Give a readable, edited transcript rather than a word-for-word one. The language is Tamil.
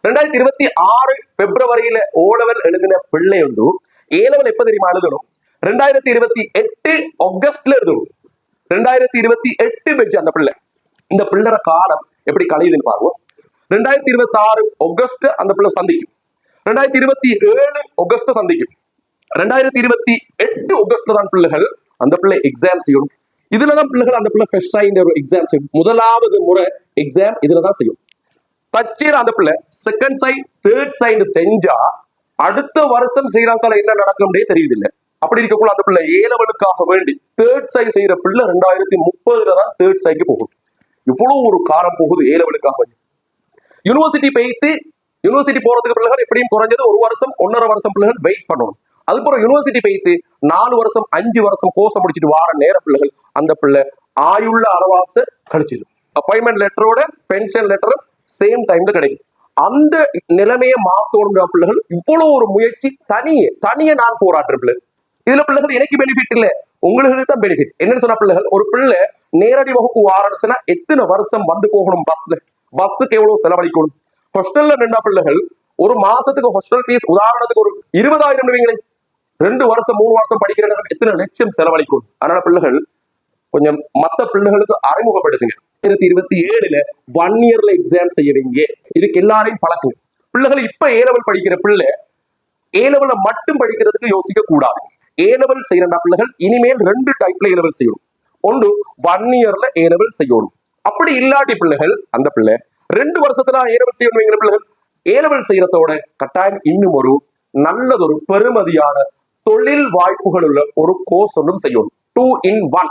2026 பிப்ரவரியில ஓலவல் எழுதின பிள்ளை உண்டு. ஏலவல் எப்ப தெரியுமா எழுதணும்? 2028 ஆகஸ்ட்ல எழுதணும். 2028 பெஞ்சு அந்த பிள்ளை. இந்த பிள்ளை காலம் எப்படி கழியுதுன்னு பாருங்க. 2026 ஆகஸ்ட் அந்த பிள்ளை சந்திக்கும். 2027 ஆகஸ்ட் சந்திக்கும். 2028 ஆகஸ்ட்ல தான் பிள்ளைகள் அந்த பிள்ளை எக்ஸாம் செய்யும். இதுலதான் பிள்ளைகள் அந்த பிள்ளை ஃபர்ஸ்ட் சைன் ஒரு எக்ஸாம் செய்யும். முதலாவது முறை எக்ஸாம் இதுலதான் செய்யும். தச்சீர் அந்த பிள்ளை செகண்ட் சைன் தேர்ட் சைன் செஞ்சா அடுத்த வருஷம் ஸ்ரீலங்கால என்ன நடக்கும்னே தெரியுது இல்லை. அப்படி இருக்கக்குள்ள அந்த பிள்ளை ஏலவலுக்காக வேண்டி தேர்ட் சைன் செய்யற பிள்ளை 2030 தான் தேர்ட் சைக்கு போகும். இவ்வளவு ஒரு காரம் போகுது ஏலவலுக்காக வேண்டி. யூனிவர்சிட்டி போயிட்டு யூனிவர்சிட்டி போறதுக்கு பிள்ளைகள் எப்படியும் குறைஞ்சது ஒரு வருஷம் 1.5 வருஷம் பிள்ளைகள் வெயிட் பண்ணணும். அதுக்கப்புறம் யூனிவர்சிட்டி போயிட்டு 4 வருஷம் 5 வருஷம் கோர்ஸ் முடிச்சுட்டு வார நேர பிள்ளைகள் அந்த பிள்ளை ஆயுள்ள அரவாச கழிச்சிடும். அப்பாயின்மெண்ட் லெட்டரோட பென்ஷன் லெட்டர் சேம் டைம்ல கிடைக்கும். அந்த நிலைமையை மாத்தணும் பிள்ளைகள் இவ்வளவு ஒரு முயற்சி தனியே நான் போராடுற பிள்ளை. இதுல பிள்ளைகள் எனக்கு பெனிஃபிட் இல்ல, உங்களுக்கு தான் பெனிஃபிட். என்னன்னு சொன்ன பிள்ளைகள் ஒரு பிள்ளை நேரடி வகுப்பு வாரணுச்சுன்னா எத்தனை வருஷம் வந்து போகணும் பஸ்ஸுக்கு எவ்வளவு செலவழிக்கணும். ஹாஸ்டல்ல நின்ற பிள்ளைகள் ஒரு மாசத்துக்கு ஹாஸ்டல் ஃபீஸ் உதாரணத்துக்கு ஒரு 20,000 2 வருஷம் 3 வருஷம் படிக்கிற எத்தனை லட்சம் செலவழிக்கும். அதனால பிள்ளைகள் கொஞ்சம் மத்த பிள்ளைகளுக்கு அறிமுகப்படுத்துங்க. 2027 1 இயர்ல எக்ஸாம் செய்யறீங்க. இதுக்கு எல்லாரையும் பழக்குங்க. பிள்ளைகள் இப்ப ஏலவல் படிக்கிற பிள்ளை ஏலவல மட்டும் படிக்கிறதுக்கு யோசிக்க கூடாது. ஏலவல் செய்யறா பிள்ளைகள் இனிமேல் 2 டைப்ல ஏலவல் செய்யணும். ஒன்று 1 இயர்ல ஏலவல் செய்யணும். அப்படி இல்லாட்டி பிள்ளைகள் அந்த பிள்ளை 2 வருஷத்துல ஏலவல் செய்யணும். பிள்ளைகள் ஏலவல் செய்யறதோட கட்டாயம் இன்னும் ஒரு நல்லதொரு பெருமதியான தொழில் வாய்ப்புகள் உள்ள ஒரு கோர்ஸ் ஒன்றும் செய்யணும். 2 in 1